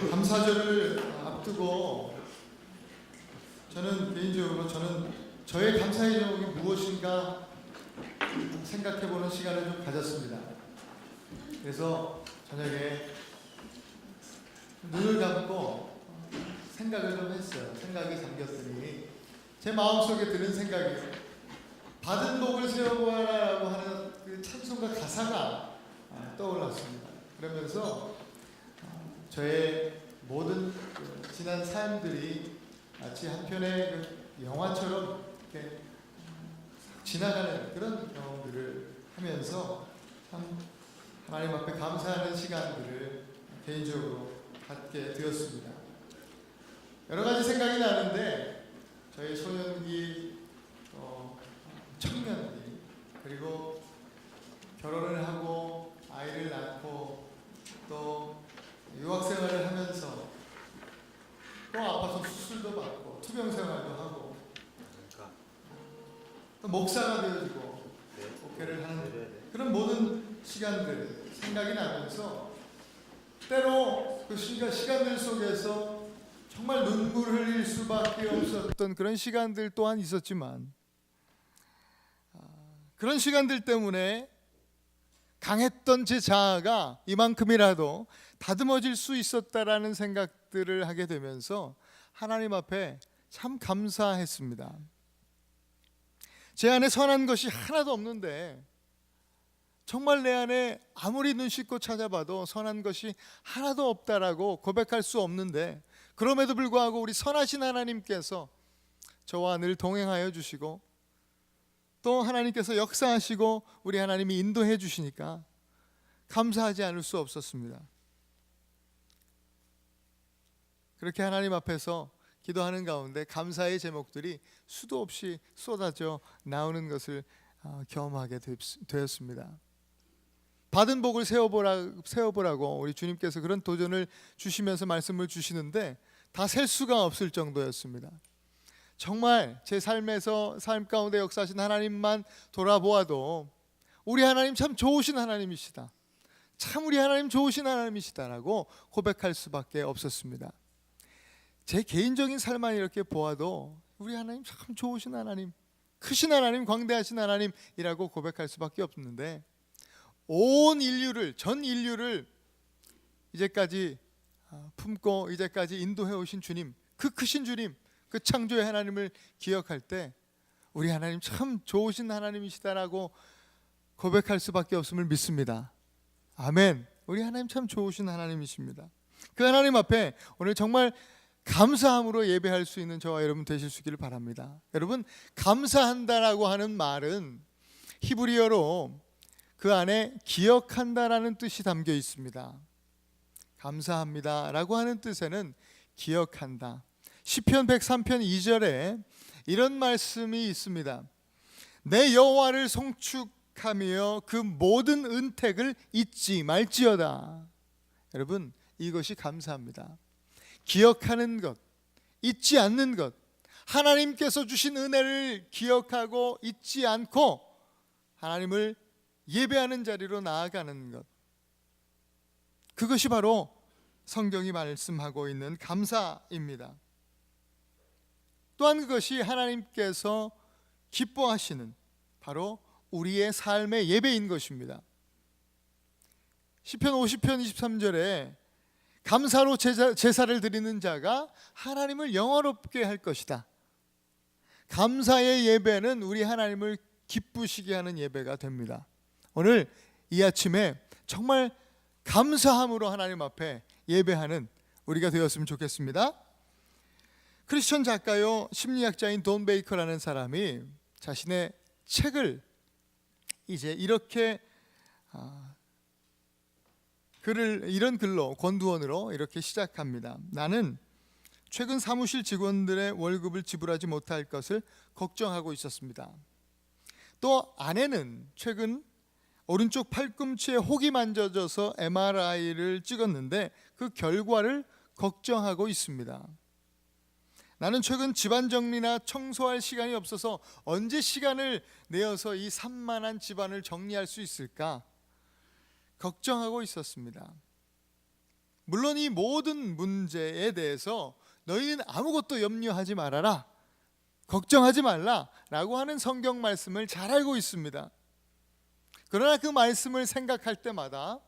감사절을 앞두고 개인적으로 저의 감사의 제목이 무엇인가 생각해보는 시간을 좀 가졌습니다. 그래서 저녁에 눈을 감고 생각을 좀 했어요. 생각이 잠겼더니 제 마음속에 드는 생각이 받은 복을 세워보아라라고 하는 그 찬송가 가사가 떠올랐습니다. 그러면서 저의 모든 지난 삶들이 마치 한 편의 영화처럼 이렇게 지나가는 그런 경험들을 하면서 참 하나님 앞에 감사하는 시간들을 개인적으로 갖게 되었습니다. 여러 가지 생각이 나는데 저희 소년기 청년기 그리고 결혼을 하고 아이를 낳고 또 유학생활을 하면서 또 아파서 수술도 받고 투병생활도 하고 또 목사가 되어지고 목회를 하는 그런 모든 시간들 생각이 나면서 때로 그 시간들 속에서 정말 눈물을 흘릴 수밖에 없었던 그런 시간들 또한 있었지만 그런 시간들 때문에 강했던 제 자아가 이만큼이라도 다듬어질 수 있었다라는 생각들을 하게 되면서 하나님 앞에 참 감사했습니다. 제 안에 선한 것이 하나도 없는데 정말 내 안에 아무리 눈 씻고 찾아봐도 선한 것이 하나도 없다라고 고백할 수 없는데 그럼에도 불구하고 우리 선하신 하나님께서 저와 늘 동행하여 주시고 또 하나님께서 역사하시고 우리 하나님이 인도해 주시니까 감사하지 않을 수 없었습니다. 그렇게 하나님 앞에서 기도하는 가운데 감사의 제목들이 수도 없이 쏟아져 나오는 것을 경험하게 되었습니다. 받은 복을 세워보라고 우리 주님께서 그런 도전을 주시면서 말씀을 주시는데 다 셀 수가 없을 정도였습니다. 정말 제 삶 가운데 역사하신 하나님만 돌아보아도 우리 하나님 참 좋으신 하나님이시다. 참 우리 하나님 좋으신 하나님이시다라고 고백할 수밖에 없었습니다. 제 개인적인 삶만 이렇게 보아도 우리 하나님 참 좋으신 하나님, 크신 하나님, 광대하신 하나님이라고 고백할 수밖에 없는데 전 인류를 이제까지 품고 이제까지 인도해 오신 주님, 그 크신 주님, 그 창조의 하나님을 기억할 때 우리 하나님 참 좋으신 하나님이시다라고 고백할 수밖에 없음을 믿습니다. 아멘. 우리 하나님 참 좋으신 하나님이십니다. 그 하나님 앞에 오늘 정말 감사함으로 예배할 수 있는 저와 여러분 되실 수 있기를 바랍니다. 여러분, 감사한다라고 하는 말은 히브리어로 그 안에 기억한다라는 뜻이 담겨 있습니다. 감사합니다라고 하는 뜻에는 기억한다. 시편 103편 2절에 이런 말씀이 있습니다. 내 여호와를 송축하며 그 모든 은택을 잊지 말지어다. 여러분, 이것이 감사합니다. 기억하는 것, 잊지 않는 것, 하나님께서 주신 은혜를 기억하고 잊지 않고 하나님을 예배하는 자리로 나아가는 것, 그것이 바로 성경이 말씀하고 있는 감사입니다. 또한 그것이 하나님께서 기뻐하시는 바로 우리의 삶의 예배인 것입니다. 시편 50편 23절에 감사로 제사를 드리는 자가 하나님을 영화롭게 할 것이다. 감사의 예배는 우리 하나님을 기쁘시게 하는 예배가 됩니다. 오늘 이 아침에 정말 감사함으로 하나님 앞에 예배하는 우리가 되었으면 좋겠습니다. 크리스천 작가요 심리학자인 돈 베이커라는 사람이 자신의 책을 이제 이렇게 이런 글로 권두원으로 이렇게 시작합니다. 나는 최근 사무실 직원들의 월급을 지불하지 못할 것을 걱정하고 있었습니다. 또 아내는 최근 오른쪽 팔꿈치에 혹이 만져져서 MRI를 찍었는데 그 결과를 걱정하고 있습니다. 나는 최근 집안 정리나 청소할 시간이 없어서 언제 시간을 내어서 이 산만한 집안을 정리할 수 있을까 걱정하고 있었습니다. 물론 이 모든 문제에 대해서 너희는 아무것도 염려하지 말아라, 걱정하지 말라 라고 하는 성경 말씀을 잘 알고 있습니다. 그러나 그 말씀을 생각할 때마다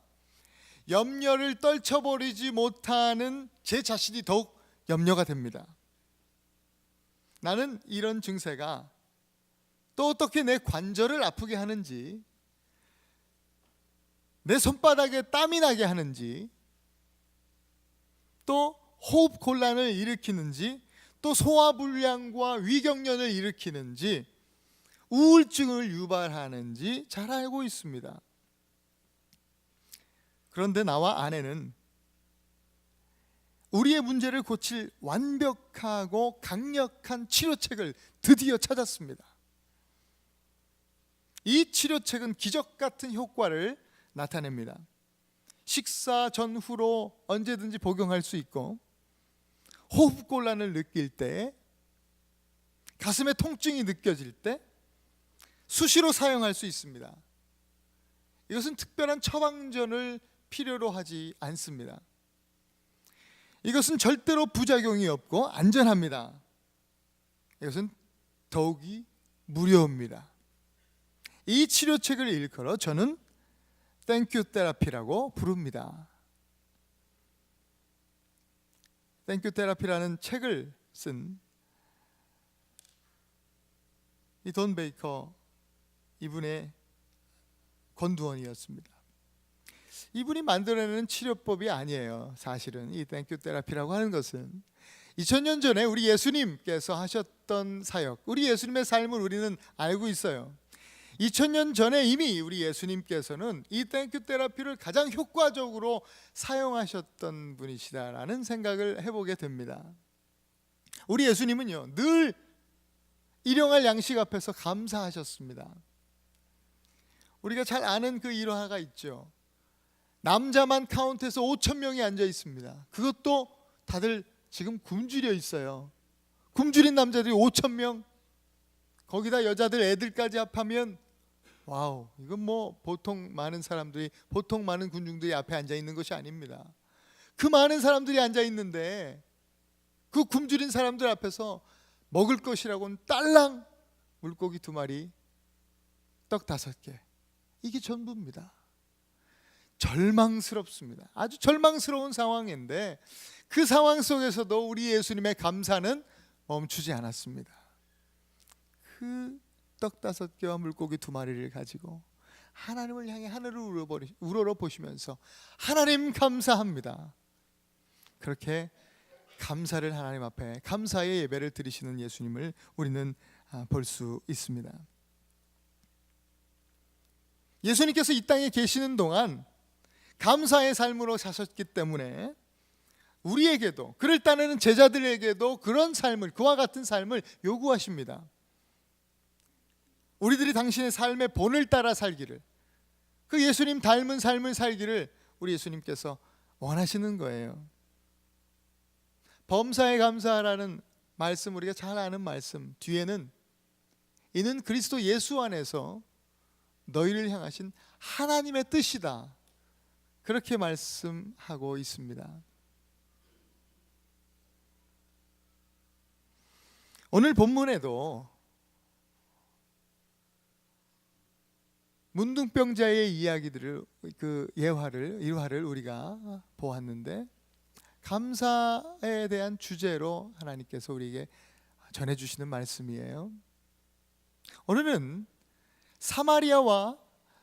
염려를 떨쳐버리지 못하는 제 자신이 더욱 염려가 됩니다. 나는 이런 증세가 또 어떻게 내 관절을 아프게 하는지, 내 손바닥에 땀이 나게 하는지, 또 호흡 곤란을 일으키는지, 또 소화불량과 위경련을 일으키는지, 우울증을 유발하는지 잘 알고 있습니다. 그런데 나와 아내는 우리의 문제를 고칠 완벽하고 강력한 치료책을 드디어 찾았습니다. 이 치료책은 기적 같은 효과를 나타냅니다. 식사 전후로 언제든지 복용할 수 있고, 호흡곤란을 느낄 때, 가슴에 통증이 느껴질 때 수시로 사용할 수 있습니다. 이것은 특별한 처방전을 필요로 하지 않습니다. 이것은 절대로 부작용이 없고 안전합니다. 이것은 더욱이 무료입니다. 이 치료책을 일컬어 저는 땡큐 테라피라고 부릅니다. 땡큐 테라피라는 책을 쓴 이 돈 베이커, 이분의 권두원이었습니다. 이분이 만들어내는 치료법이 아니에요. 사실은 이 땡큐 테라피라고 하는 것은 2000년 전에 우리 예수님께서 하셨던 사역, 우리 예수님의 삶을 우리는 알고 있어요. 2000년 전에 이미 우리 예수님께서는 이 땡큐 테라피를 가장 효과적으로 사용하셨던 분이시다라는 생각을 해보게 됩니다. 우리 예수님은요, 늘 일용할 양식 앞에서 감사하셨습니다. 우리가 잘 아는 그 일화가 있죠. 남자만 카운트해서 5,000명이 앉아 있습니다. 그것도 다들 지금 굶주려 있어요. 굶주린 남자들이 5,000명, 거기다 여자들 애들까지 합하면 와우, 이건 뭐 보통 많은 사람들이, 보통 많은 군중들이 앞에 앉아 있는 것이 아닙니다. 그 많은 사람들이 앉아 있는데 그 굶주린 사람들 앞에서 먹을 것이라고는 딸랑 물고기 2마리, 떡 5개, 이게 전부입니다. 절망스럽습니다. 아주 절망스러운 상황인데 그 상황 속에서도 우리 예수님의 감사는 멈추지 않았습니다. 그 떡 5개와 물고기 2마리를 가지고 하나님을 향해 하늘을 우러러보시면서 하나님 감사합니다. 그렇게 감사를 하나님 앞에, 감사의 예배를 드리시는 예수님을 우리는 볼 수 있습니다. 예수님께서 이 땅에 계시는 동안 감사의 삶으로 사셨기 때문에 우리에게도, 그를 따르는 제자들에게도 그런 삶을, 그와 같은 삶을 요구하십니다. 우리들이 당신의 삶의 본을 따라 살기를, 그 예수님 닮은 삶을 살기를 우리 예수님께서 원하시는 거예요. 범사에 감사하라는 말씀, 우리가 잘 아는 말씀 뒤에는 이는 그리스도 예수 안에서 너희를 향하신 하나님의 뜻이다, 그렇게 말씀하고 있습니다. 오늘 본문에도 문둥병자의 이야기들을, 그 일화를 우리가 보았는데, 감사에 대한 주제로 하나님께서 우리에게 전해주시는 말씀이에요. 오늘은 사마리아와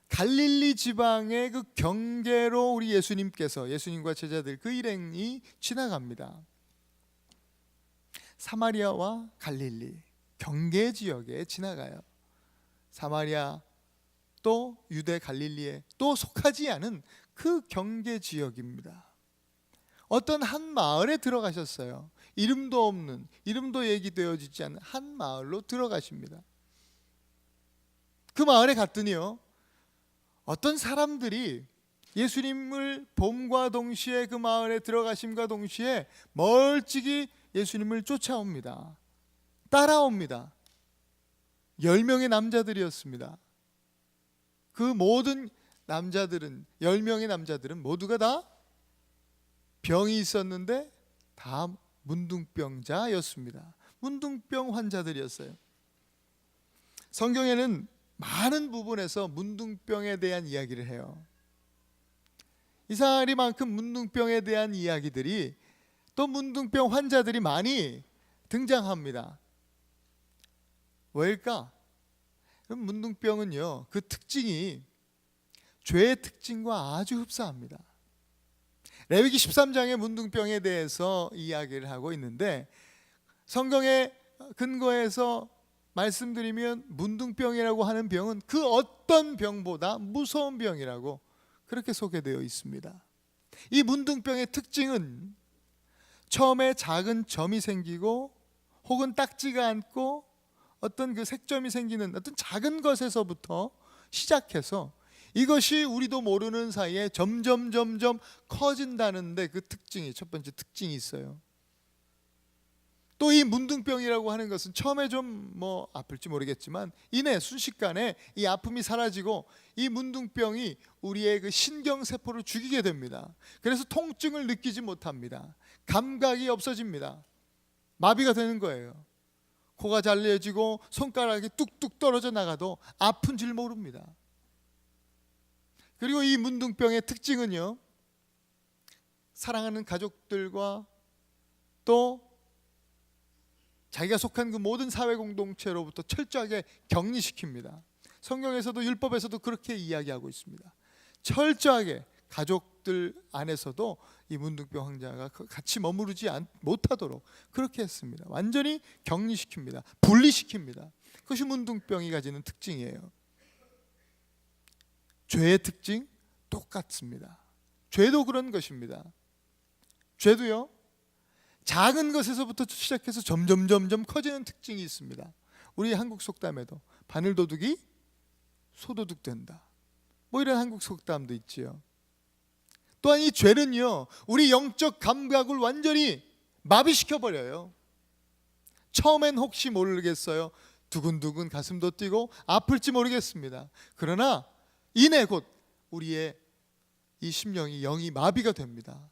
갈릴리 지방의 그 경계로 우리 예수님과 제자들 그 일행이 지나갑니다. 사마리아와 갈릴리 경계 지역에 지나가요. 사마리아 또 유대 갈릴리에 또 속하지 않은 그 경계 지역입니다. 어떤 한 마을에 들어가셨어요. 이름도 없는, 이름도 얘기되어지지 않는 한 마을로 들어가십니다. 그 마을에 갔더니요, 어떤 사람들이 예수님을 봄과 동시에, 그 마을에 들어가심과 동시에 멀찍이 예수님을 쫓아옵니다. 따라옵니다. 10명의 남자들이었습니다. 그 모든 남자들은, 10명의 남자들은 모두가 다 병이 있었는데 다 문둥병자였습니다. 문둥병 환자들이었어요. 성경에는 많은 부분에서 문둥병에 대한 이야기를 해요. 이스라엘만큼 문둥병에 대한 이야기들이, 또 문둥병 환자들이 많이 등장합니다. 왜일까? 문둥병은요, 그 특징이 죄의 특징과 아주 흡사합니다. 레위기 13장의 문둥병에 대해서 이야기를 하고 있는데, 성경의 근거에서 말씀드리면 문둥병이라고 하는 병은 그 어떤 병보다 무서운 병이라고 그렇게 소개되어 있습니다. 이 문둥병의 특징은 처음에 작은 점이 생기고 혹은 딱지가 않고 어떤 그 색점이 생기는 어떤 작은 것에서부터 시작해서 이것이 우리도 모르는 사이에 점점 커진다는데, 그 특징이, 첫 번째 특징이 있어요. 또 이 문둥병이라고 하는 것은 처음에 좀 아플지 모르겠지만 이내 순식간에 이 아픔이 사라지고 이 문둥병이 우리의 그 신경세포를 죽이게 됩니다. 그래서 통증을 느끼지 못합니다. 감각이 없어집니다. 마비가 되는 거예요. 코가 잘려지고 손가락이 뚝뚝 떨어져 나가도 아픈 줄 모릅니다. 그리고 이 문둥병의 특징은요, 사랑하는 가족들과 또 자기가 속한 그 모든 사회 공동체로부터 철저하게 격리시킵니다. 성경에서도 율법에서도 그렇게 이야기하고 있습니다. 철저하게 가족들 안에서도 이 문둥병 환자가 같이 머무르지 못하도록 그렇게 했습니다. 완전히 격리시킵니다. 분리시킵니다. 그것이 문둥병이 가지는 특징이에요. 죄의 특징 똑같습니다. 죄도 그런 것입니다. 죄도요, 작은 것에서부터 시작해서 점점 커지는 특징이 있습니다. 우리 한국 속담에도 바늘도둑이 소도둑 된다, 이런 한국 속담도 있지요. 또한 이 죄는요, 우리 영적 감각을 완전히 마비시켜버려요. 처음엔 혹시 모르겠어요. 두근두근 가슴도 뛰고 아플지 모르겠습니다. 그러나 이내 곧 우리의 이 심령이, 영이 마비가 됩니다.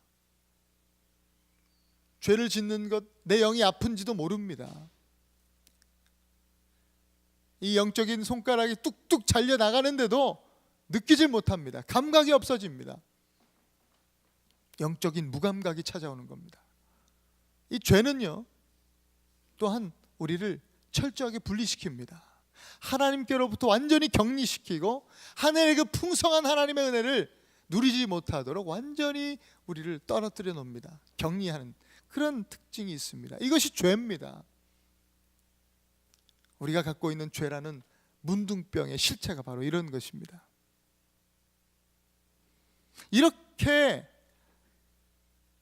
죄를 짓는 것, 내 영이 아픈지도 모릅니다. 이 영적인 손가락이 뚝뚝 잘려 나가는데도 느끼질 못합니다. 감각이 없어집니다. 영적인 무감각이 찾아오는 겁니다. 이 죄는요, 또한 우리를 철저하게 분리시킵니다. 하나님께로부터 완전히 격리시키고 하늘의 그 풍성한 하나님의 은혜를 누리지 못하도록 완전히 우리를 떨어뜨려 놓습니다. 격리하는 그런 특징이 있습니다. 이것이 죄입니다. 우리가 갖고 있는 죄라는 문둥병의 실체가 바로 이런 것입니다. 이렇게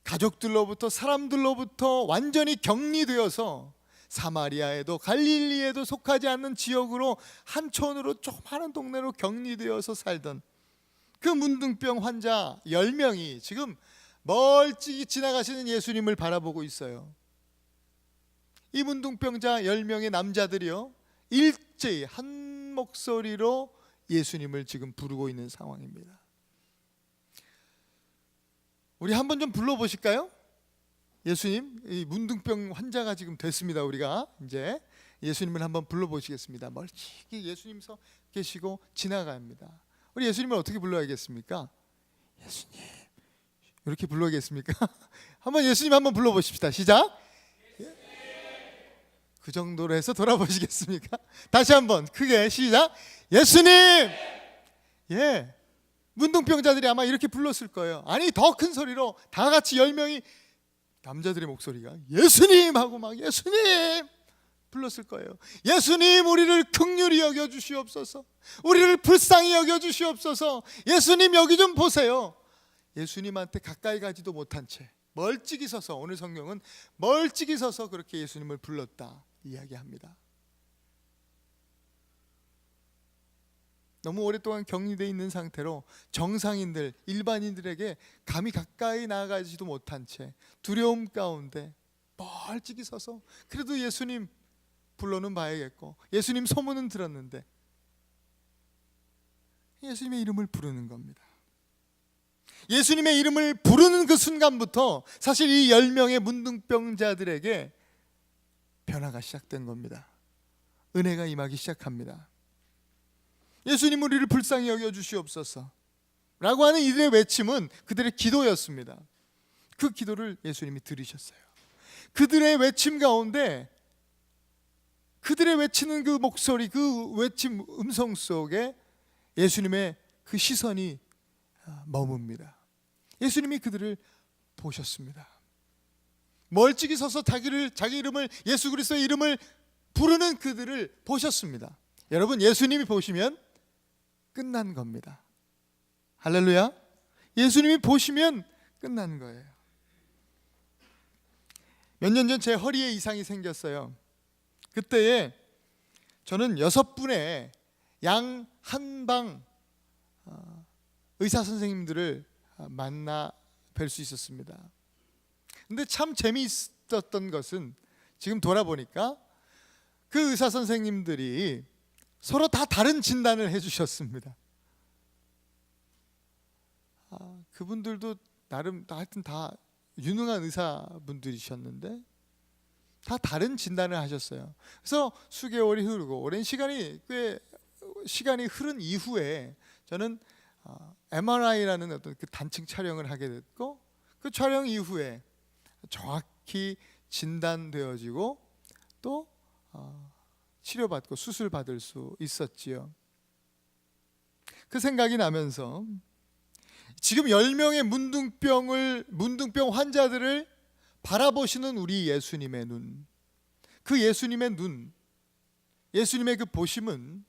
가족들로부터, 사람들로부터 완전히 격리되어서 사마리아에도 갈릴리에도 속하지 않는 지역으로, 한촌으로 조그마한 동네로 격리되어서 살던 그 문둥병 환자 10명이 지금 멀찍이 지나가시는 예수님을 바라보고 있어요. 이 문둥병자 10명의 남자들이요, 일제히 한 목소리로 예수님을 지금 부르고 있는 상황입니다. 우리 한번 좀 불러보실까요? 예수님, 이 문둥병 환자가 지금 됐습니다. 우리가 이제 예수님을 한번 불러보시겠습니다. 멀찍이 예수님 서 계시고 지나갑니다. 우리 예수님을 어떻게 불러야겠습니까? 예수님, 이렇게 불러야겠습니까? 한번 예수님 한번 불러보십시다. 시작. 그 정도로 해서 돌아보시겠습니까? 다시 한번 크게 시작. 예수님. 예, 문둥병자들이 아마 이렇게 불렀을 거예요. 아니, 더 큰 소리로 다 같이 10명이, 남자들의 목소리가 예수님 하고 막 예수님 불렀을 거예요. 예수님, 우리를 긍휼히 여겨 주시옵소서. 우리를 불쌍히 여겨 주시옵소서. 예수님, 여기 좀 보세요. 예수님한테 가까이 가지도 못한 채 멀찍이 서서, 오늘 성경은 멀찍이 서서 그렇게 예수님을 불렀다 이야기합니다. 너무 오랫동안 격리되어 있는 상태로 정상인들, 일반인들에게 감히 가까이 나아가지도 못한 채 두려움 가운데 멀찍이 서서, 그래도 예수님 불러는 봐야겠고 예수님 소문은 들었는데 예수님의 이름을 부르는 겁니다. 예수님의 이름을 부르는 그 순간부터 사실 이 10명의 문둥병자들에게 변화가 시작된 겁니다. 은혜가 임하기 시작합니다. 예수님 우리를 불쌍히 여겨주시옵소서 라고 하는 이들의 외침은 그들의 기도였습니다. 그 기도를 예수님이 들으셨어요. 그들의 외침 가운데, 그들의 외치는 그 목소리, 그 외침 음성 속에 예수님의 그 시선이 머뭅니다. 예수님이 그들을 보셨습니다. 멀찍이 서서 자기 이름을, 예수 그리스도의 이름을 부르는 그들을 보셨습니다. 여러분, 예수님이 보시면 끝난 겁니다. 할렐루야. 예수님이 보시면 끝난 거예요. 몇 년 전 제 허리에 이상이 생겼어요. 그때에 저는 6분의 양 한방 의사 선생님들을 만나 뵐 수 있었습니다. 근데 참 재미있었던 것은 지금 돌아보니까 그 의사 선생님들이 서로 다 다른 진단을 해주셨습니다. 그분들도 나름 하여튼 다 유능한 의사분들이셨는데 다 다른 진단을 하셨어요. 그래서 수개월이 흐르고 오랜 시간이 흐른 이후에 저는 MRI라는 어떤 그 단층 촬영을 하게 됐고, 그 촬영 이후에 정확히 진단되어지고 또 치료받고 수술받을 수 있었지요. 그 생각이 나면서 지금 10명의 문둥병 환자들을 바라보시는 우리 예수님의 눈, 그 예수님의 눈, 예수님의 그 보심은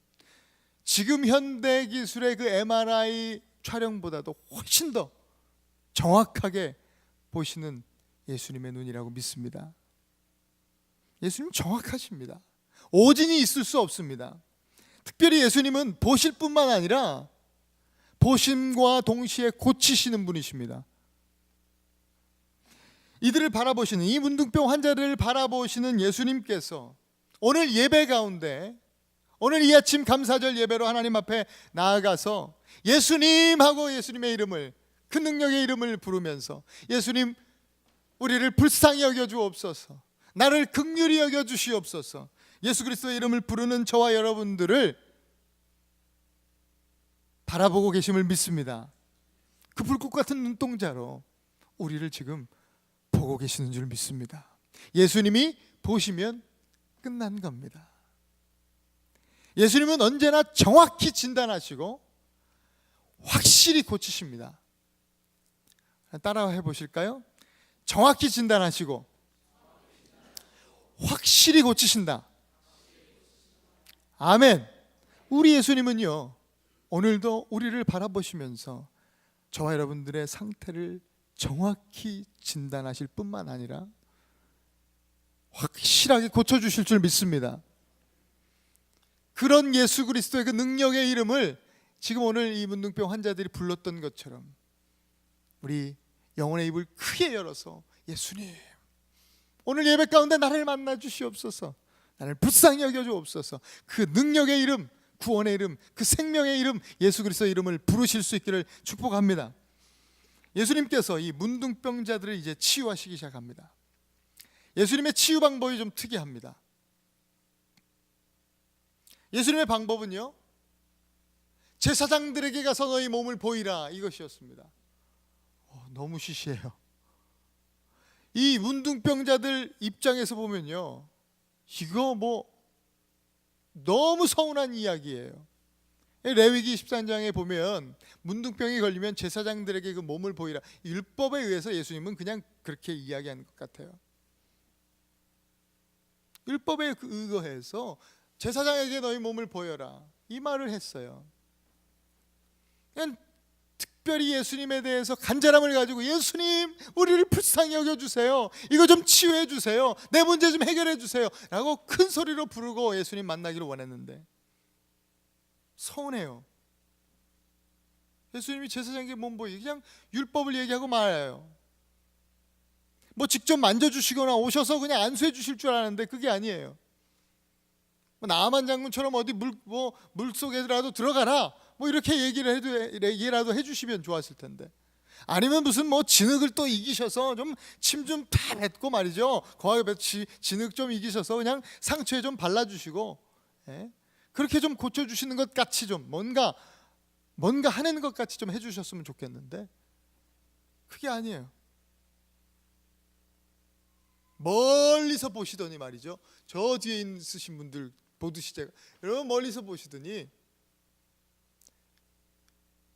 지금 현대 기술의 그 MRI 촬영보다도 훨씬 더 정확하게 보시는 예수님의 눈이라고 믿습니다. 예수님 정확하십니다. 오진이 있을 수 없습니다. 특별히 예수님은 보실 뿐만 아니라 보심과 동시에 고치시는 분이십니다. 이들을 바라보시는, 이 문둥병 환자를 바라보시는 예수님께서 오늘 예배 가운데, 오늘 이 아침 감사절 예배로 하나님 앞에 나아가서 예수님 하고 예수님의 이름을, 그 능력의 이름을 부르면서 예수님 우리를 불쌍히 여겨주옵소서, 나를 긍휼히 여겨주시옵소서, 예수 그리스도의 이름을 부르는 저와 여러분들을 바라보고 계심을 믿습니다. 그 불꽃 같은 눈동자로 우리를 지금 보고 계시는 줄 믿습니다. 예수님이 보시면 끝난 겁니다. 예수님은 언제나 정확히 진단하시고 확실히 고치십니다. 따라 해보실까요? 정확히 진단하시고 확실히 고치신다. 아멘. 우리 예수님은요, 오늘도 우리를 바라보시면서 저와 여러분들의 상태를 정확히 진단하실 뿐만 아니라 확실하게 고쳐주실 줄 믿습니다. 그런 예수 그리스도의 그 능력의 이름을 지금 오늘 이 문둥병 환자들이 불렀던 것처럼 우리 영혼의 입을 크게 열어서 예수님, 오늘 예배 가운데 나를 만나 주시옵소서, 나를 불쌍히 여겨 주옵소서, 그 능력의 이름, 구원의 이름, 그 생명의 이름, 예수 그리스도의 이름을 부르실 수 있기를 축복합니다. 예수님께서 이 문둥병자들을 이제 치유하시기 시작합니다. 예수님의 치유 방법이 좀 특이합니다. 예수님의 방법은요, 제사장들에게 가서 너희 몸을 보이라, 이것이었습니다. 너무 시시해요. 이 문둥병자들 입장에서 보면요, 이거 너무 서운한 이야기예요. 레위기 13장에 보면 문둥병이 걸리면 제사장들에게 그 몸을 보이라, 율법에 의해서 예수님은 그냥 그렇게 이야기하는 것 같아요. 율법에 의거해서 제사장에게 너희 몸을 보여라, 이 말을 했어요. 그냥 특별히 예수님에 대해서 간절함을 가지고 예수님 우리를 불쌍히 여겨주세요, 이거 좀 치유해 주세요, 내 문제 좀 해결해 주세요 라고 큰 소리로 부르고 예수님 만나기를 원했는데 서운해요. 예수님이 제사장에게 몸 보이, 그냥 율법을 얘기하고 말아요. 직접 만져주시거나 오셔서 그냥 안수해 주실 줄 아는데 그게 아니에요. 나만 장군처럼 어디 물속에라도 들어가라, 이렇게 얘기라도 해주시면 좋았을 텐데, 아니면 무슨 뭐 진흙을 또 이기셔서 좀 침 좀 다 뱉고 말이죠. 거하게 진흙 좀 이기셔서 그냥 상처에 좀 발라주시고, 예? 그렇게 좀 고쳐주시는 것 같이 좀 뭔가 하는 것 같이 좀 해주셨으면 좋겠는데 그게 아니에요. 멀리서 보시더니 말이죠. 저 뒤에 있으신 분들 보듯이 제가 여러분 멀리서 보시더니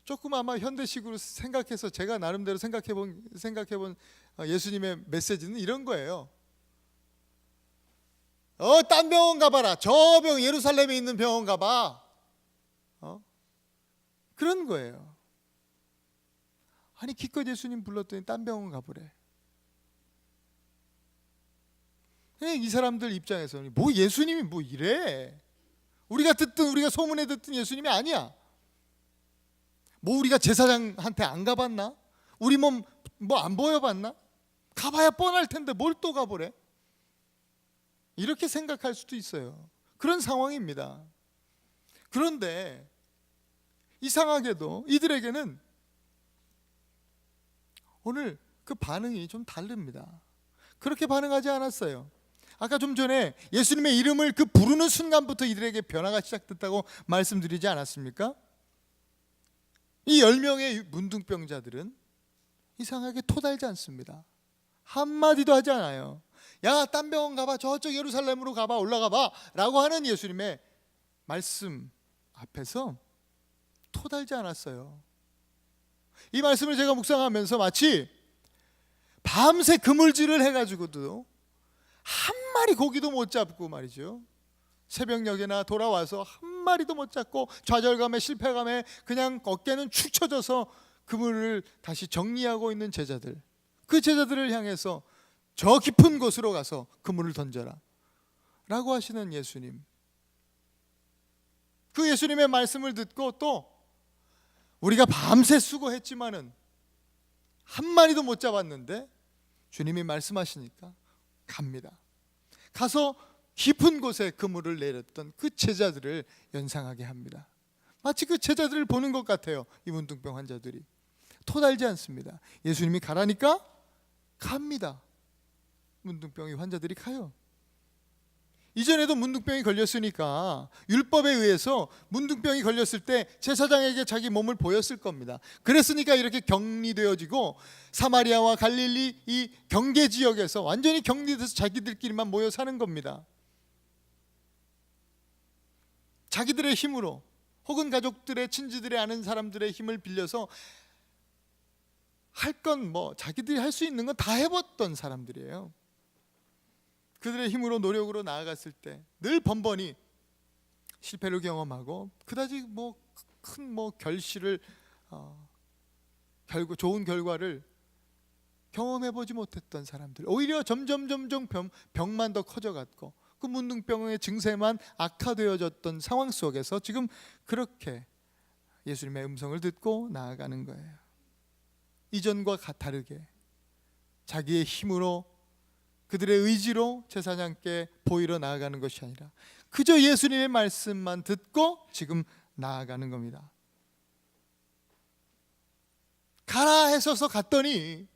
조금 아마 현대식으로 생각해서 제가 나름대로 생각해본 예수님의 메시지는 이런 거예요. 딴 병원 가봐라. 저 병 예루살렘에 있는 병원 가봐. 그런 거예요. 아니 기껏 예수님 불렀더니 딴 병원 가보래. 이 사람들 입장에서는 뭐 예수님이 뭐 이래? 우리가 소문에 듣던 예수님이 아니야. 뭐 우리가 제사장한테 안 가봤나? 우리 몸 뭐 안 보여봤나? 가봐야 뻔할 텐데 뭘 또 가보래? 이렇게 생각할 수도 있어요. 그런 상황입니다. 그런데 이상하게도 이들에게는 오늘 그 반응이 좀 다릅니다. 그렇게 반응하지 않았어요. 아까 좀 전에 예수님의 이름을 그 부르는 순간부터 이들에게 변화가 시작됐다고 말씀드리지 않았습니까? 이 10명의 문둥병자들은 이상하게 토달지 않습니다. 한마디도 하지 않아요. 야, 딴 병원 가봐, 저쪽 예루살렘으로 가봐, 올라가봐 라고 하는 예수님의 말씀 앞에서 토달지 않았어요. 이 말씀을 제가 묵상하면서 마치 밤새 그물질을 해가지고도 한 마리 고기도 못 잡고 말이죠, 새벽녘에나 돌아와서 한 마리도 못 잡고 좌절감에 실패감에 그냥 어깨는 축 처져서 그물을 다시 정리하고 있는 제자들, 그 제자들을 향해서 저 깊은 곳으로 가서 그물을 던져라 라고 하시는 예수님, 그 예수님의 말씀을 듣고 또 우리가 밤새 수고했지만은 한 마리도 못 잡았는데 주님이 말씀하시니까 갑니다. 가서 깊은 곳에 그물을 내렸던 그 제자들을 연상하게 합니다. 마치 그 제자들을 보는 것 같아요. 이 문둥병 환자들이 토달지 않습니다. 예수님이 가라니까 갑니다. 문둥병이 환자들이 가요. 이전에도 문둥병이 걸렸으니까 율법에 의해서 문둥병이 걸렸을 때 제사장에게 자기 몸을 보였을 겁니다. 그랬으니까 이렇게 격리되어지고 사마리아와 갈릴리 이 경계 지역에서 완전히 격리돼서 자기들끼리만 모여 사는 겁니다. 자기들의 힘으로 혹은 가족들의 친지들의 아는 사람들의 힘을 빌려서 할 건 뭐 자기들이 할 수 있는 건 다 해봤던 사람들이에요. 그들의 힘으로 노력으로 나아갔을 때 늘 번번이 실패를 경험하고 그다지 뭐 큰 결실을 좋은 결과를 경험해보지 못했던 사람들, 오히려 점점 병만 더 커져갔고 그 문둥병의 증세만 악화되어졌던 상황 속에서 지금 그렇게 예수님의 음성을 듣고 나아가는 거예요. 이전과 다르게 자기의 힘으로 그들의 의지로 제사장께 보이러 나아가는 것이 아니라 그저 예수님의 말씀만 듣고 지금 나아가는 겁니다. 가라 해서서 갔더니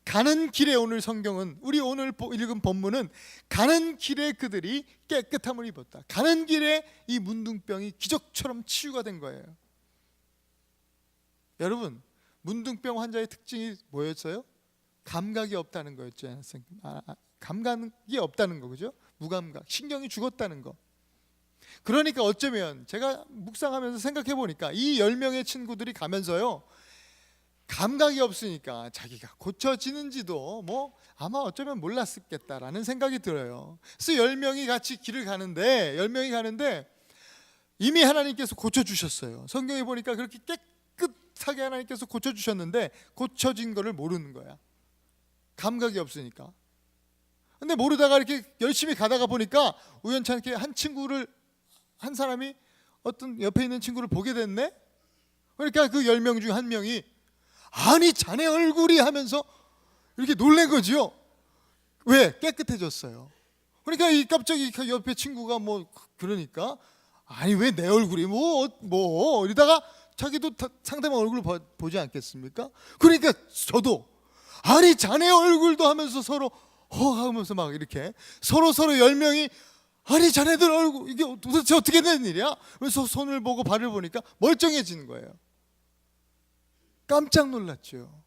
가는 길에, 오늘 성경은 우리 오늘 읽은 본문은 가는 길에 그들이 깨끗함을 입었다, 가는 길에 이 문둥병이 기적처럼 치유가 된 거예요. 여러분, 문둥병 환자의 특징이 뭐였어요? 감각이 없다는 거였지 않습니까? 감각이 없다는 거, 그죠? 무감각, 신경이 죽었다는 거. 그러니까 어쩌면 제가 묵상하면서 생각해 보니까 이 10명의 친구들이 가면서요, 감각이 없으니까 자기가 고쳐지는지도 뭐 아마 어쩌면 몰랐겠다라는 생각이 들어요. 그래서 10명이 같이 길을 가는데 10명이 가는데 이미 하나님께서 고쳐주셨어요. 성경에 보니까 그렇게 깨끗하게 하나님께서 고쳐주셨는데 고쳐진 거를 모르는 거야. 감각이 없으니까. 근데 모르다가 이렇게 열심히 가다가 보니까 우연찮게 한 사람이 어떤 옆에 있는 친구를 보게 됐네. 그러니까 그 10명 중 한 명이 아니 자네 얼굴이 하면서 이렇게 놀란 거지요. 왜? 깨끗해졌어요. 그러니까 이 갑자기 옆에 친구가 그러니까 아니 왜 내 얼굴이 이러다가 자기도 상대방 얼굴을 보지 않겠습니까? 그러니까 저도 아니 자네 얼굴도 하면서 서로 하면서 막 이렇게 서로 10명이 아니 자네들 얼굴 이게 도대체 어떻게 된 일이야? 그래서 손을 보고 발을 보니까 멀쩡해지는 거예요. 깜짝 놀랐죠.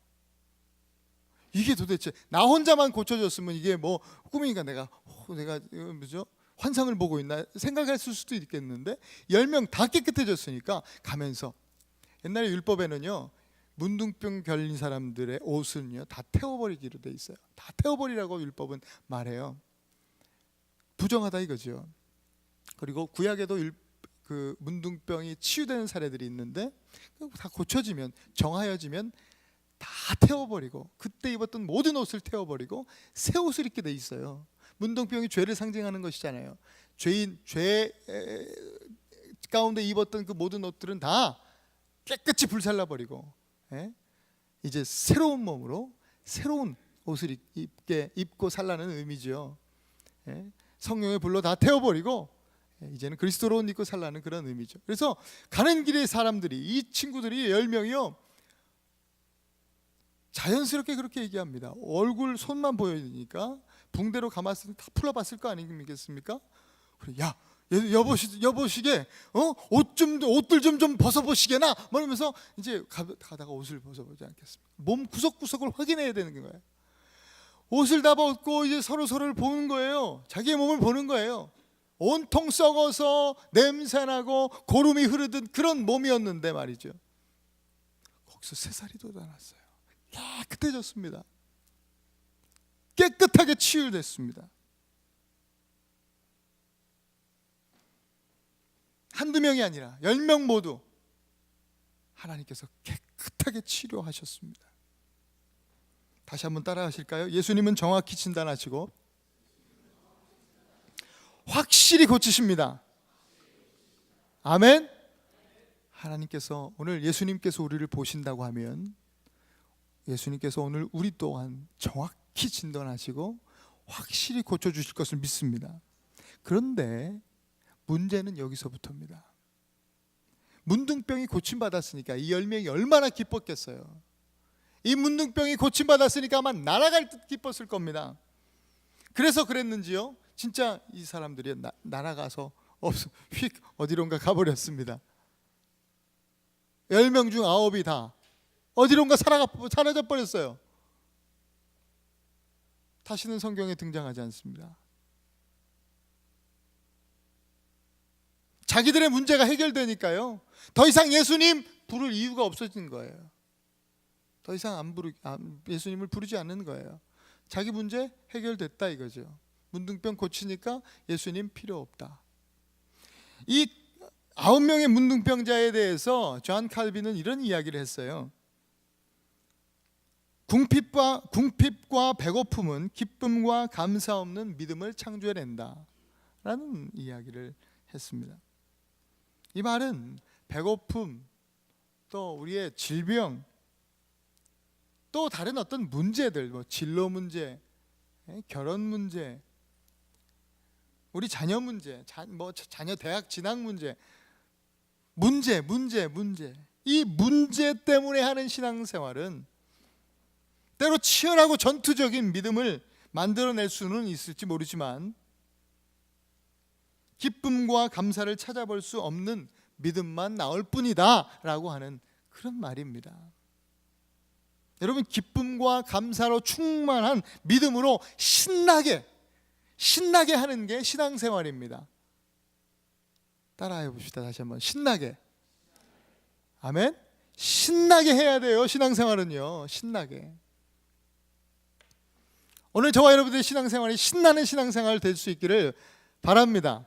이게 도대체 나 혼자만 고쳐졌으면 이게 뭐 꿈인가, 내가 뭐죠? 환상을 보고 있나 생각했을 수도 있겠는데 10명 다 깨끗해졌으니까 가면서, 옛날에 율법에는요 문둥병 걸린 사람들의 옷은요 다 태워버리기로 돼 있어요. 다 태워버리라고 율법은 말해요. 부정하다 이거죠. 그리고 구약에도 그 문둥병이 치유되는 사례들이 있는데 다 고쳐지면, 정하여지면 다 태워버리고, 그때 입었던 모든 옷을 태워버리고 새 옷을 입게 돼 있어요. 문둥병이 죄를 상징하는 것이잖아요. 죄 가운데 입었던 그 모든 옷들은 다 깨끗이 불살라버리고, 이제 새로운 몸으로 새로운 옷을 입고 살라는 의미죠. 성령의 불로 다 태워버리고 이제는 그리스도로 옷 입고 살라는 그런 의미죠. 그래서 가는 길에 사람들이, 이 친구들이 10명이요 자연스럽게 그렇게 얘기합니다. 얼굴 손만 보여주니까 붕대로 감았을 때 다 풀어봤을 거 아니겠습니까? 그래, 야 여보시게 옷들 좀 벗어보시게나 뭐 이러면서 이제 가다가 옷을 벗어보지 않겠습니까? 몸 구석구석을 확인해야 되는 거예요. 옷을 다 벗고 이제 서로를 보는 거예요. 자기의 몸을 보는 거예요. 온통 썩어서 냄새나고 고름이 흐르던 그런 몸이었는데 말이죠, 거기서 새살이 돋아났어요. 깨끗해졌습니다. 깨끗하게 치유됐습니다. 한두 명이 아니라 10명 모두 하나님께서 깨끗하게 치료하셨습니다. 다시 한번 따라 하실까요? 예수님은 정확히 진단하시고 확실히 고치십니다. 아멘. 하나님께서 오늘 예수님께서 우리를 보신다고 하면 예수님께서 오늘 우리 또한 정확히 진단하시고 확실히 고쳐주실 것을 믿습니다. 그런데 문제는 여기서부터입니다. 문둥병이 고침받았으니까 이 10명이 얼마나 기뻤겠어요. 이 문둥병이 고침받았으니까 아마 날아갈 듯 기뻤을 겁니다. 그래서 그랬는지요, 진짜 이 사람들이 날아가서 휙 어디론가 가버렸습니다. 10명 중 9이 다 어디론가 사라져 버렸어요. 다시는 성경에 등장하지 않습니다. 자기들의 문제가 해결되니까요 더 이상 예수님 부를 이유가 없어진 거예요. 더 이상 예수님을 부르지 않는 거예요. 자기 문제 해결됐다 이거죠. 문둥병 고치니까 예수님 필요 없다. 이 9명의 문둥병자에 대해서 존 칼빈은 이런 이야기를 했어요. 궁핍과 배고픔은 기쁨과 감사 없는 믿음을 창조해낸다 라는 이야기를 했습니다. 이 말은 배고픔, 또 우리의 질병, 또 다른 어떤 문제들, 진로 문제, 결혼 문제, 우리 자녀 문제, 자녀 대학 진학 문제, 이 문제 때문에 하는 신앙생활은 때로 치열하고 전투적인 믿음을 만들어낼 수는 있을지 모르지만 기쁨과 감사를 찾아볼 수 없는 믿음만 나올 뿐이다 라고 하는 그런 말입니다. 여러분, 기쁨과 감사로 충만한 믿음으로 신나게 하는 게 신앙생활입니다. 따라해 봅시다. 다시 한번. 신나게. 아멘. 신나게 해야 돼요. 신앙생활은요, 신나게. 오늘 저와 여러분들의 신앙생활이 신나는 신앙생활 될 수 있기를 바랍니다.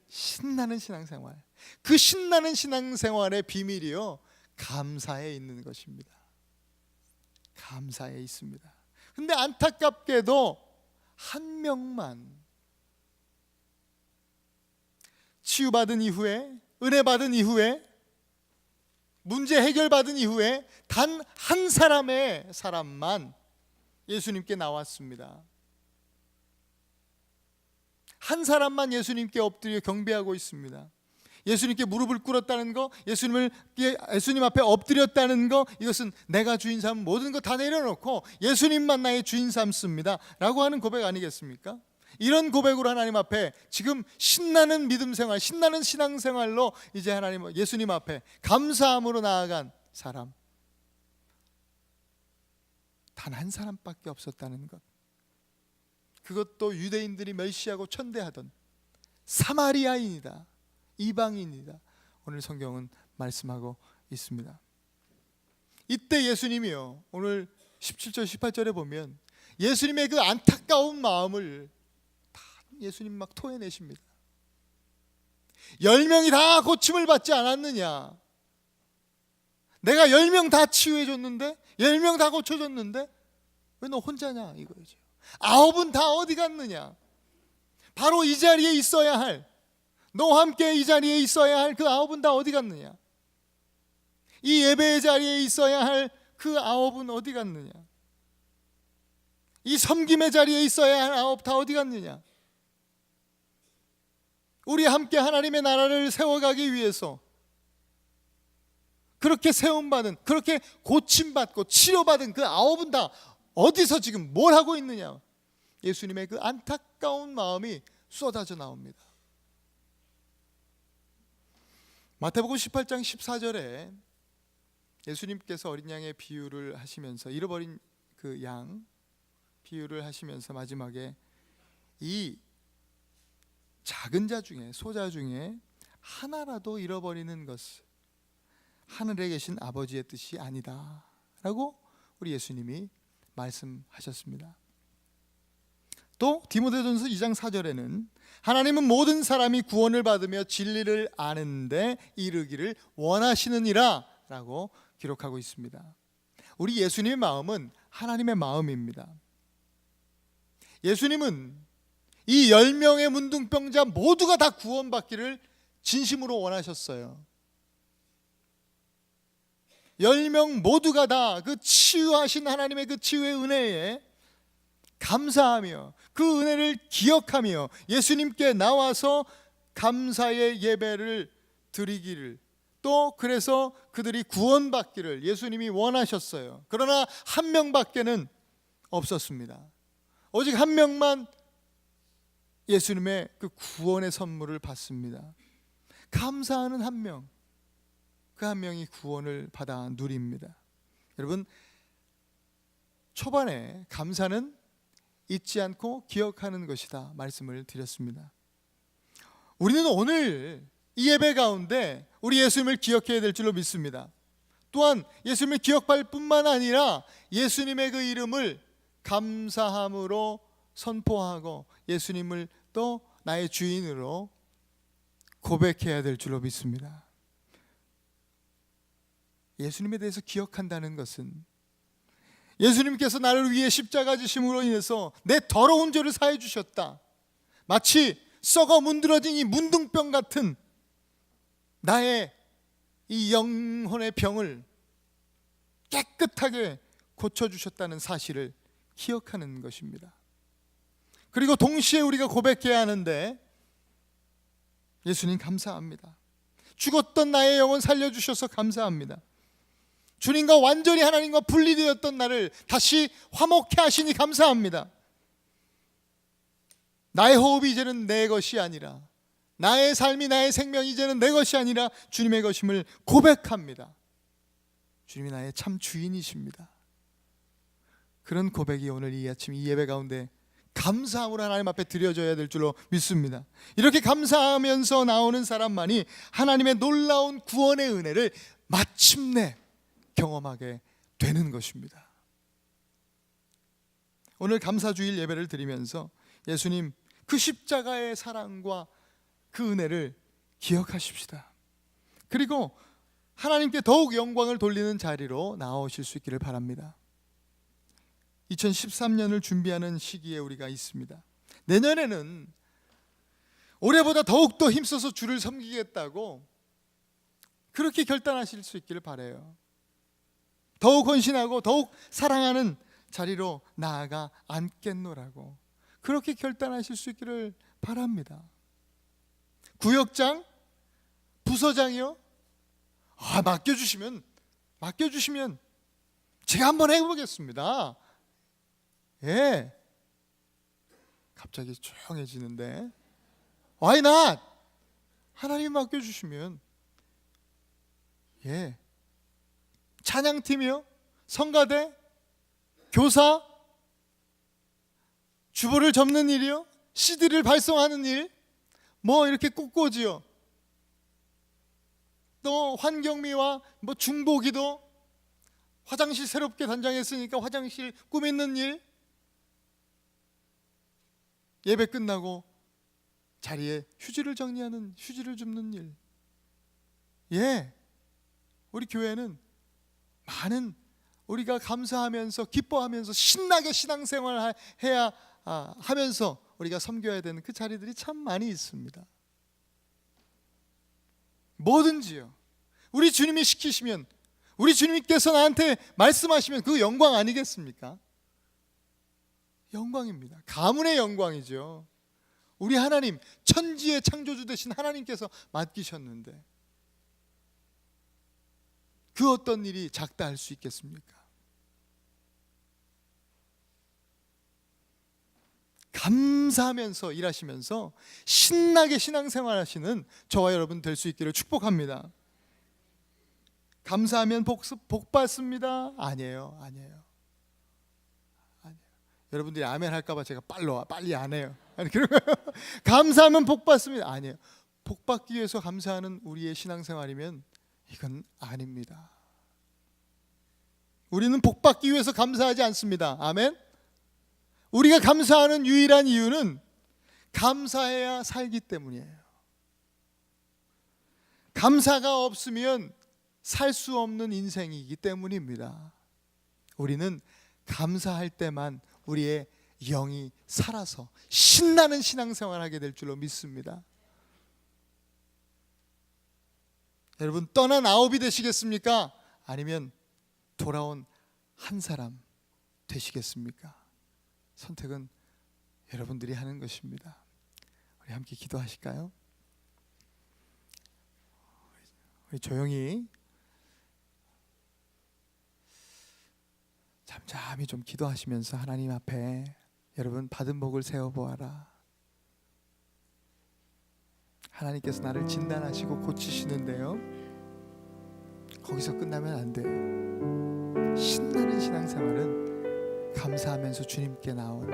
신나는 신앙생활. 그 신나는 신앙생활의 비밀이요, 감사에 있는 것입니다. 감사에 있습니다. 근데 안타깝게도 한 명만 치유받은 이후에, 은혜 받은 이후에, 문제 해결받은 이후에 단 한 사람만 예수님께 나왔습니다. 한 사람만 예수님께 엎드려 경배하고 있습니다. 예수님께 무릎을 꿇었다는 거, 예수님 앞에 엎드렸다는 거, 이것은 내가 주인 삼은 모든 거 다 내려놓고 예수님만 나의 주인 삼습니다 라고 하는 고백 아니겠습니까? 이런 고백으로 하나님 앞에 지금 신나는 믿음 생활, 신나는 신앙 생활로 이제 예수님 앞에 감사함으로 나아간 사람, 단 한 사람밖에 없었다는 것. 그것도 유대인들이 멸시하고 천대하던 사마리아인이다, 이방인이다, 오늘 성경은 말씀하고 있습니다. 이때 예수님이요, 오늘 17절 18절에 보면 예수님의 그 안타까운 마음을 다 예수님 막 토해내십니다. 10명이 다 고침을 받지 않았느냐? 내가 10명 다 치유해줬는데, 10명 다 고쳐줬는데 왜 너 혼자냐 이거죠. 9은 다 어디 갔느냐? 바로 이 자리에 있어야 할, 너와 함께 이 자리에 있어야 할 그 9은 다 어디 갔느냐? 이 예배의 자리에 있어야 할 그 9은 어디 갔느냐? 이 섬김의 자리에 있어야 할 9 다 어디 갔느냐? 우리 함께 하나님의 나라를 세워가기 위해서 그렇게 세움받은, 그렇게 고침받고 치료받은 그 9은 다 어디서 지금 뭘 하고 있느냐? 예수님의 그 안타까운 마음이 쏟아져 나옵니다. 마태복음 18장 14절에 예수님께서 어린 양의 비유를 하시면서, 잃어버린 그 양 비유를 하시면서 마지막에 이 작은 자 중에, 소자 중에 하나라도 잃어버리는 것은 하늘에 계신 아버지의 뜻이 아니다 라고 우리 예수님이 말씀하셨습니다. 또 디모데전서 2장 4절에는 하나님은 모든 사람이 구원을 받으며 진리를 아는데 이르기를 원하시느니라 라고 기록하고 있습니다. 우리 예수님의 마음은 하나님의 마음입니다. 예수님은 이 10명의 문둥병자 모두가 다 구원받기를 진심으로 원하셨어요. 10명 모두가 다 그 치유하신 하나님의 그 치유의 은혜에 감사하며 그 은혜를 기억하며 예수님께 나와서 감사의 예배를 드리기를, 또 그래서 그들이 구원받기를 예수님이 원하셨어요. 그러나 한 명밖에는 없었습니다. 오직 한 명만 예수님의 그 구원의 선물을 받습니다. 감사하는 한 명, 그 한 명이 구원을 받아 누립니다. 여러분, 초반에 감사는 잊지 않고 기억하는 것이다 말씀을 드렸습니다. 우리는 오늘 이 예배 가운데 우리 예수님을 기억해야 될 줄로 믿습니다. 또한 예수님을 기억할 뿐만 아니라 예수님의 그 이름을 감사함으로 선포하고 예수님을 또 나의 주인으로 고백해야 될 줄로 믿습니다. 예수님에 대해서 기억한다는 것은 예수님께서 나를 위해 십자가 지심으로 인해서 내 더러운 죄를 사해 주셨다, 마치 썩어 문드러진 이 문둥병 같은 나의 이 영혼의 병을 깨끗하게 고쳐주셨다는 사실을 기억하는 것입니다. 그리고 동시에 우리가 고백해야 하는데, 예수님 감사합니다. 죽었던 나의 영혼 살려주셔서 감사합니다. 주님과 완전히 하나님과 분리되었던 나를 다시 화목케 하시니 감사합니다. 나의 호흡이 이제는 내 것이 아니라, 나의 삶이, 나의 생명이 이제는 내 것이 아니라 주님의 것임을 고백합니다. 주님이 나의 참 주인이십니다. 그런 고백이 오늘 이 아침 이 예배 가운데 감사함으로 하나님 앞에 드려져야 될 줄로 믿습니다. 이렇게 감사하면서 나오는 사람만이 하나님의 놀라운 구원의 은혜를 마침내 경험하게 되는 것입니다. 오늘 감사주일 예배를 드리면서 예수님 그 십자가의 사랑과 그 은혜를 기억하십시다. 그리고 하나님께 더욱 영광을 돌리는 자리로 나오실 수 있기를 바랍니다. 2013년을 준비하는 시기에 우리가 있습니다. 내년에는 올해보다 더욱더 힘써서 주를 섬기겠다고 그렇게 결단하실 수 있기를 바라요. 더욱 헌신하고 더욱 사랑하는 자리로 나아가 앉겠노라고 그렇게 결단하실 수 있기를 바랍니다. 구역장 부서장이요? 맡겨주시면 제가 한번 해보겠습니다. 예. 갑자기 조용해지는데 Why not? 하나님 맡겨주시면. 예. 찬양팀이요? 성가대? 교사? 주보를 접는 일이요? CD를 발송하는 일? 뭐 이렇게 꽃꽂이요? 또 환경미와 뭐 중보기도? 화장실 새롭게 단장했으니까 화장실 꾸미는 일? 예배 끝나고 자리에 휴지를 줍는 일. 예. 우리 교회는 많은, 우리가 감사하면서 기뻐하면서 신나게 신앙생활 해야 하면서 우리가 섬겨야 되는 그 자리들이 참 많이 있습니다. 뭐든지요. 우리 주님이 시키시면, 우리 주님께서 나한테 말씀하시면 그 영광 아니겠습니까? 영광입니다. 가문의 영광이죠. 우리 하나님, 천지의 창조주 되신 하나님께서 맡기셨는데 그 어떤 일이 작다 할 수 있겠습니까? 감사하면서 일하시면서 신나게 신앙생활 하시는 저와 여러분 될 수 있기를 축복합니다. 감사하면 복 받습니다. 아니에요. 여러분들이 아멘 할까봐 제가 빨리 안 해요. 아니, 그런 거예요. 감사하면 복 받습니다. 아니에요. 복 받기 위해서 감사하는 우리의 신앙생활이면 이건 아닙니다. 우리는 복 받기 위해서 감사하지 않습니다. 아멘. 우리가 감사하는 유일한 이유는 감사해야 살기 때문이에요. 감사가 없으면 살 수 없는 인생이기 때문입니다. 우리는 감사할 때만 우리의 영이 살아서 신나는 신앙생활을 하게 될 줄로 믿습니다. 여러분, 떠난 9이 되시겠습니까? 아니면 돌아온 한 사람 되시겠습니까? 선택은 여러분들이 하는 것입니다. 우리 함께 기도하실까요? 우리 조용히 잠잠히 좀 기도하시면서 하나님 앞에 여러분 받은 복을 세워보아라. 하나님께서 나를 진단하시고 고치시는데요, 거기서 끝나면 안 돼요. 신나는 신앙생활은 감사하면서 주님께 나온,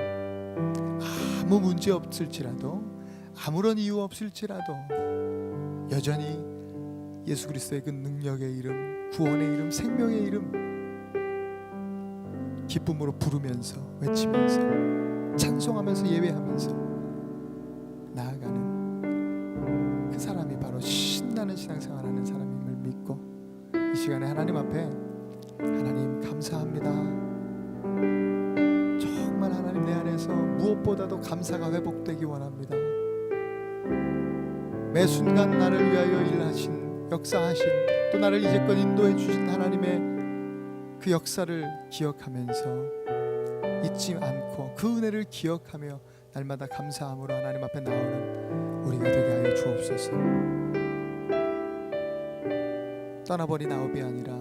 아무 문제 없을지라도, 아무런 이유 없을지라도 여전히 예수 그리스도의 그 능력의 이름, 구원의 이름, 생명의 이름 기쁨으로 부르면서, 외치면서, 찬송하면서, 예배하면서 나아가는 그 사람이 바로 신나는 신앙생활하는 사람임을 믿고, 이 시간에 하나님 앞에 하나님 감사합니다. 정말 하나님 내 안에서 무엇보다도 감사가 회복되기 원합니다. 매 순간 나를 위하여 일하신, 역사하신, 또 나를 이제껏 인도해 주신 하나님의 그 역사를 기억하면서 잊지 않고 그 은혜를 기억하며 날마다 감사함으로 하나님 앞에 나오는 우리가 되게 하여 주옵소서. 떠나버린 9이 아니라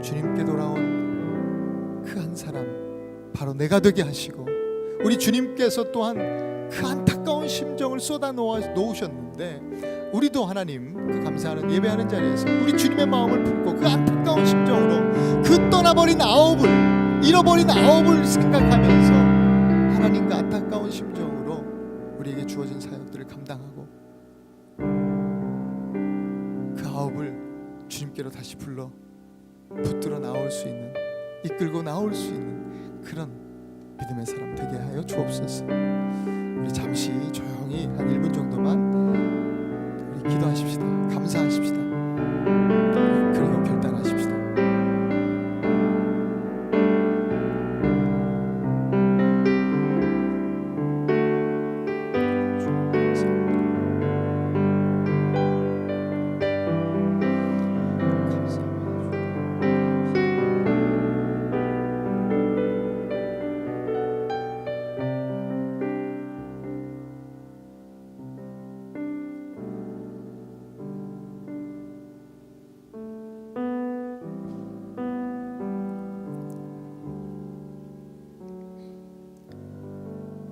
주님께 돌아온 그 한 사람, 바로 내가 되게 하시고, 우리 주님께서 또한 그 안타까운 심정을 쏟아 놓으셨는데 우리도 하나님 그 감사하는 예배하는 자리에서 우리 주님의 마음을 품고 그 안타까운 심정으로 그 떠나버린 9을, 잃어버린 9을 생각하면서 하나님과 안타까운 심정으로 우리에게 주어진 사역들을 감당하고 그 9을 주님께로 다시 불러 붙들어 나올 수 있는, 이끌고 나올 수 있는 그런 믿음의 사람 되게 하여 주옵소서. 우리 잠시 조용히 한 1분 정도만 우리 기도하십시다. 감사하십시다. 그리고 결단하십시다.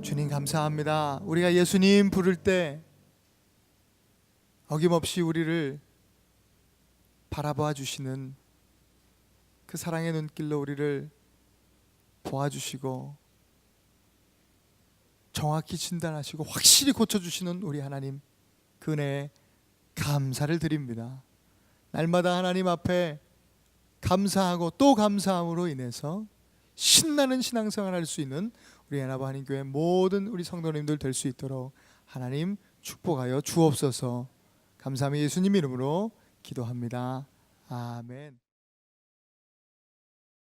주님 감사합니다. 우리가 예수님 부를 때 어김없이 우리를 바라봐 주시는 그 사랑의 눈길로 우리를 보아주시고 정확히 진단하시고 확실히 고쳐주시는 우리 하나님, 그 은혜에 감사를 드립니다. 날마다 하나님 앞에 감사하고 또 감사함으로 인해서 신나는 신앙생활을 할 수 있는 우리 연합 한인교회 모든 우리 성도님들 될 수 있도록 하나님 축복하여 주옵소서. 감사함이 예수님 이름으로 기도합니다. 아멘.